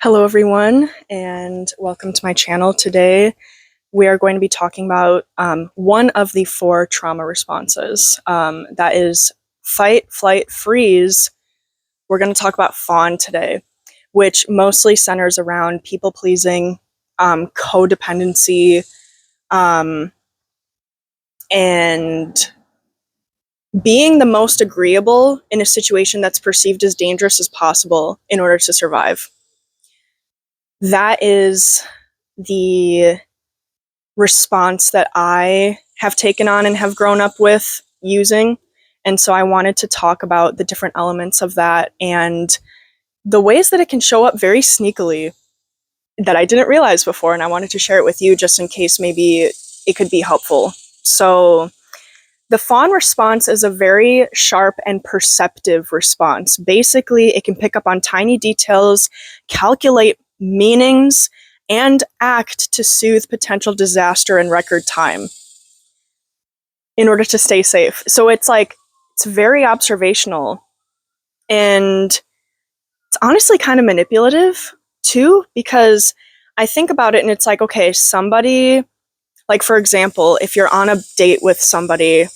Hello everyone, and welcome to my channel. Today we are going to be talking about one of the 4 trauma responses. That is fight, flight, freeze. We're going to talk about fawn today, which mostly centers around people-pleasing, codependency, and being the most agreeable in a situation that's perceived as dangerous as possible in order to survive. That is the response that I have taken on and have grown up with using. And so I wanted to talk about the different elements of that and the ways that it can show up very sneakily that I didn't realize before. And I wanted to share it with you just in case maybe it could be helpful. So the fawn response is a very sharp and perceptive response. Basically, it can pick up on tiny details, calculate meanings, and act to soothe potential disaster in record time in order to stay safe. So it's very observational, and it's honestly kind of manipulative too, because I think about it and it's like, okay, somebody, like for example, if you're on a date with somebody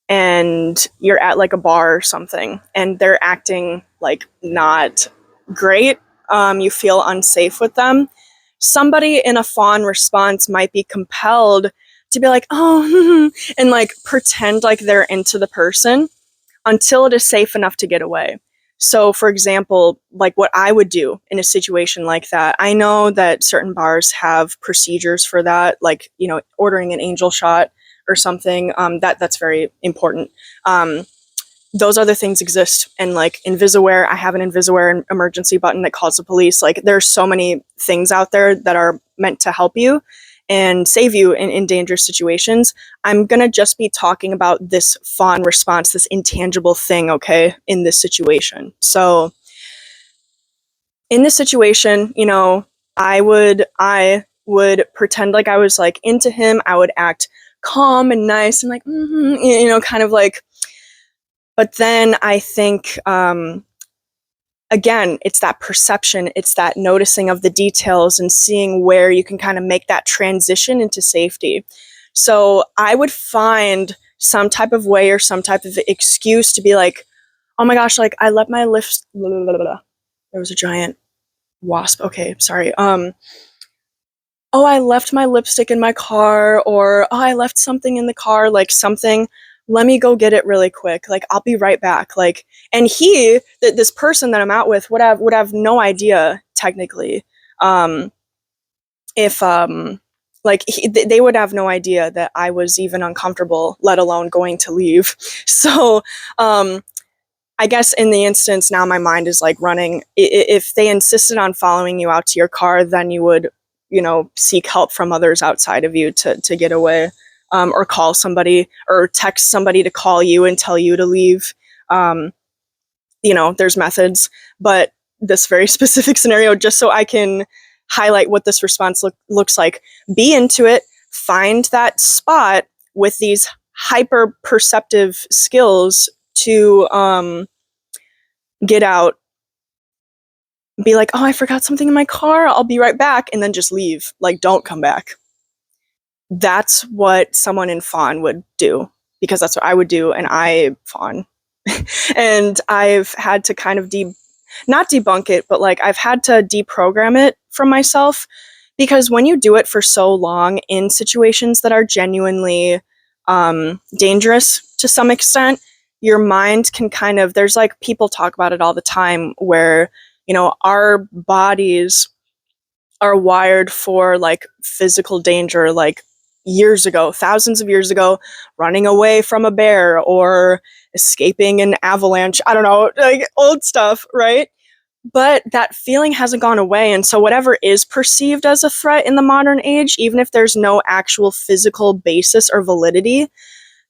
and you're at like a bar or something and they're acting like not great, you feel unsafe with them, somebody in a fawn response might be compelled to be like, oh, and like pretend like they're into the person until it is safe enough to get away. So for example, like what I would do in a situation like that, I know that certain bars have procedures for that, like, you know, ordering an angel shot or something. That's very important. Those other things exist. And like Invisaware, I have an Invisaware emergency button that calls the police. Like there's so many things out there that are meant to help you and save you in dangerous situations. I'm going to just be talking about this fawn response, this intangible thing, okay, in this situation. So in this situation, you know, I would pretend like I was like into him. I would act calm and nice and like, you know, kind of like. But then I think, again, it's that perception, it's that noticing of the details and seeing where you can kind of make that transition into safety. So I would find some type of way or some type of excuse to be like, oh my gosh, like I left my lips, there was a giant wasp. Okay, sorry. Oh, I left my lipstick in my car, or oh, I left something in the car, like something. Let me go get it really quick. Like, I'll be right back. Like, and this person that I'm out with would have no idea technically, if like they would have no idea that I was even uncomfortable, let alone going to leave. So, I guess in the instance now, my mind is like running. If they insisted on following you out to your car, then you would, you know, seek help from others outside of you to get away. Or call somebody or text somebody to call you and tell you to leave. You know, there's methods, but this very specific scenario, just so I can highlight what this response looks like, be into it, find that spot with these hyper perceptive skills to get out, be like, oh, I forgot something in my car, I'll be right back, and then just leave. Like, don't come back. That's what someone in fawn would do, because that's what I would do, and I fawn. And I've had to kind of not debunk it, but like I've had to deprogram it from myself, because when you do it for so long in situations that are genuinely dangerous to some extent, your mind can kind of, there's like people talk about it all the time where, you know, our bodies are wired for like physical danger, like years ago, thousands of years ago, running away from a bear or escaping an avalanche. I don't know, like old stuff, right? But that feeling hasn't gone away. And so whatever is perceived as a threat in the modern age, even if there's no actual physical basis or validity,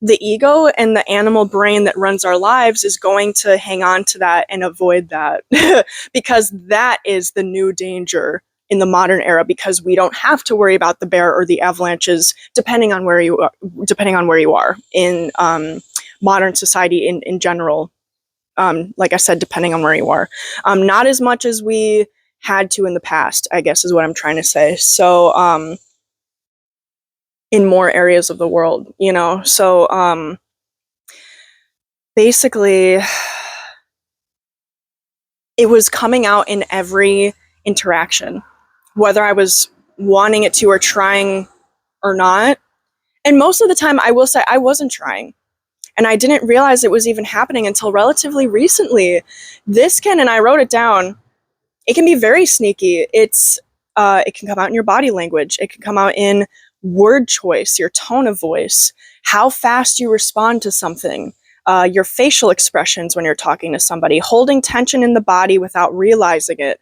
the ego and the animal brain that runs our lives is going to hang on to that and avoid that because that is the new danger in the modern era, because we don't have to worry about the bear or the avalanches depending on where you are in modern society in general. Like I said, depending on where you are, not as much as we had to in the past, I guess is what I'm trying to say. So, in more areas of the world, you know? So, basically, it was coming out in every interaction, whether I was wanting it to or trying or not. And most of the time, I will say I wasn't trying. And I didn't realize it was even happening until relatively recently. This can, and I wrote it down, it can be very sneaky. It can come out in your body language. It can come out in word choice, your tone of voice, how fast you respond to something, your facial expressions when you're talking to somebody, holding tension in the body without realizing it.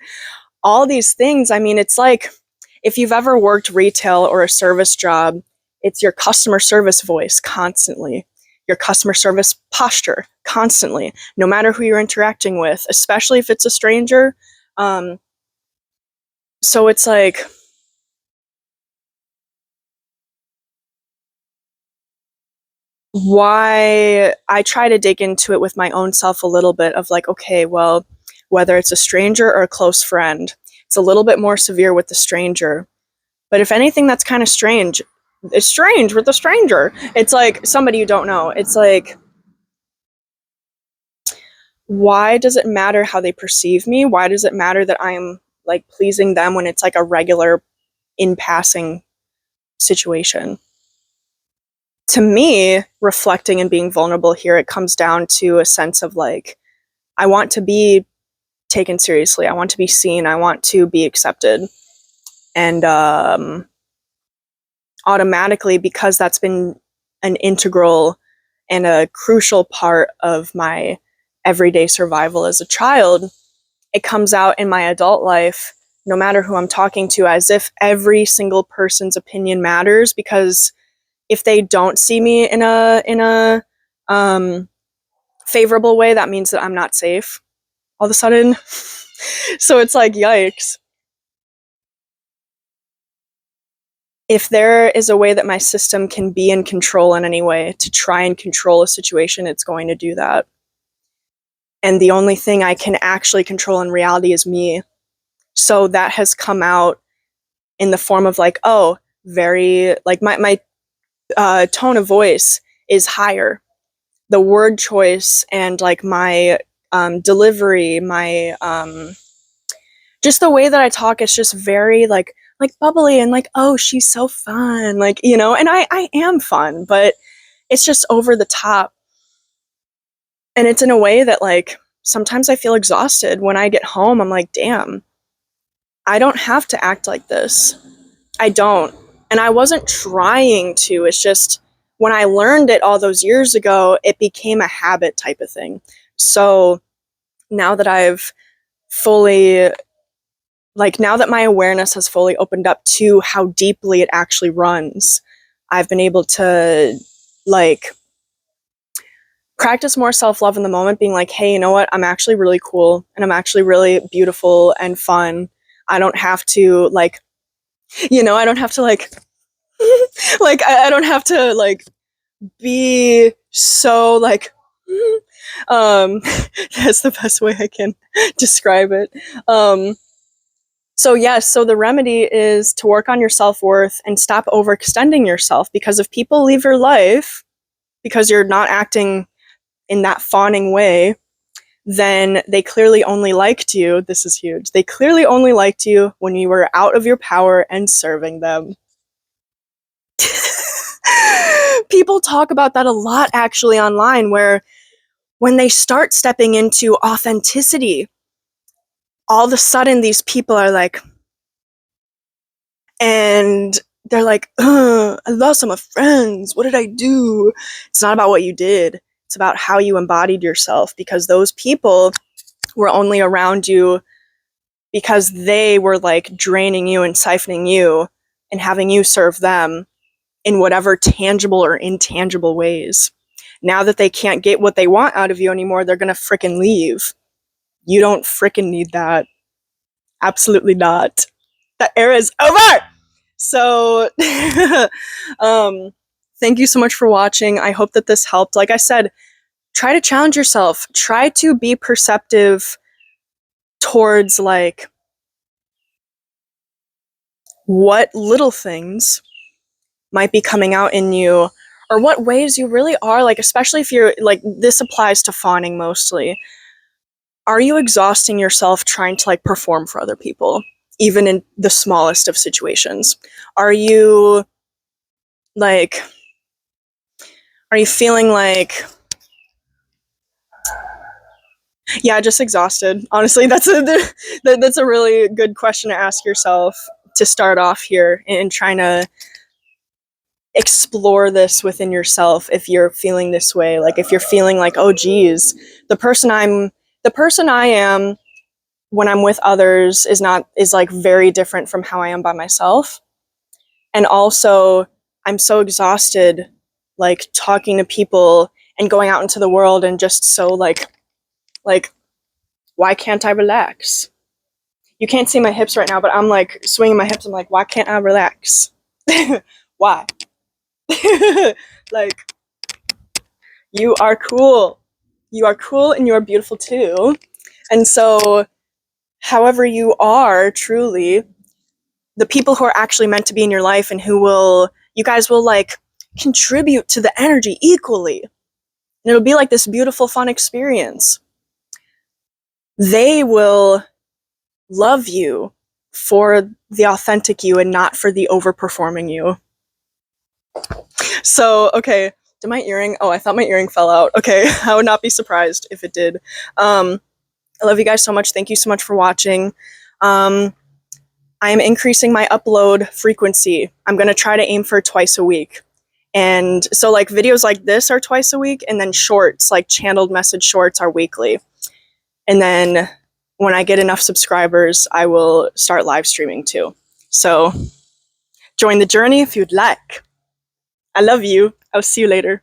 All these things, I mean, it's like if you've ever worked retail or a service job, it's your customer service voice constantly, your customer service posture constantly, no matter who you're interacting with, especially if it's a stranger. So it's like, why I try to dig into it with my own self a little bit of like, okay, well, whether it's a stranger or a close friend, it's a little bit more severe with the stranger. But if anything, that's kind of strange. It's strange with a stranger. It's like somebody you don't know. It's like, why does it matter how they perceive me? Why does it matter that I'm like pleasing them when it's like a regular in passing situation? To me, reflecting and being vulnerable here, it comes down to a sense of like, I want to be taken seriously. I want to be seen. I want to be accepted. And automatically, because that's been an integral and a crucial part of my everyday survival as a child, it comes out in my adult life, no matter who I'm talking to, as if every single person's opinion matters, because if they don't see me in a favorable way, that means that I'm not safe all of a sudden. So it's like, yikes. If there is a way that my system can be in control in any way to try and control a situation, it's going to do that. And the only thing I can actually control in reality is me. So that has come out in the form of like, oh, very, like my tone of voice is higher. The word choice and like my delivery, my just the way that I talk is just very like bubbly and like, oh, she's so fun, like, you know, and I am fun, but it's just over the top. And it's in a way that like sometimes I feel exhausted when I get home. I'm like, damn, I don't have to act like this. I don't. And I wasn't trying to. It's just when I learned it all those years ago, it became a habit type of thing. So now that I've fully, like, now that my awareness has fully opened up to how deeply it actually runs, I've been able to, like, practice more self-love in the moment, being like, hey, you know what? I'm actually really cool and I'm actually really beautiful and fun. I don't have to, like, you know, I don't have to, like, like, I don't have to, like, be so, like, that's the best way I can describe it. So yes, so the remedy is to work on your self-worth and stop overextending yourself, because if people leave your life because you're not acting in that fawning way, then they clearly only liked you. This is huge. They clearly only liked you when you were out of your power and serving them. People talk about that a lot actually online, where when they start stepping into authenticity, all of a sudden these people are like, and they're like, I lost all my friends. What did I do? It's not about what you did. It's about how you embodied yourself, because those people were only around you because they were like draining you and siphoning you and having you serve them in whatever tangible or intangible ways. Now that they can't get what they want out of you anymore, they're gonna frickin' leave. You don't frickin' need that. Absolutely not. That era is over! So, thank you so much for watching. I hope that this helped. Like I said, try to challenge yourself. Try to be perceptive towards, like, what little things might be coming out in you, or what ways you really are, like, especially if you're, like, this applies to fawning mostly. Are you exhausting yourself trying to, like, perform for other people, even in the smallest of situations? Are you, like, are you feeling like, yeah, just exhausted? Honestly, that's a really good question to ask yourself to start off here and trying to explore this within yourself. If you're feeling this way, like if you're feeling like, oh geez, the person I am when I'm with others is like very different from how I am by myself. And also I'm so exhausted, like talking to people and going out into the world and just so like why can't I relax? You can't see my hips right now, but I'm like swinging my hips. I'm like, why can't I relax? Why? Like, you are cool. You are cool and you are beautiful too. And so, however you are truly, the people who are actually meant to be in your life and you guys will like contribute to the energy equally. And it'll be like this beautiful, fun experience. They will love you for the authentic you and not for the overperforming you. So, okay, did my earring? Oh, I thought my earring fell out. Okay, I would not be surprised if it did. I love you guys so much. Thank you so much for watching. I am increasing my upload frequency. I'm going to try to aim for twice a week. And so, like, videos like this are twice a week, and then shorts, like channeled message shorts, are weekly. And then when I get enough subscribers, I will start live streaming too. So join the journey if you'd like. I love you. I'll see you later.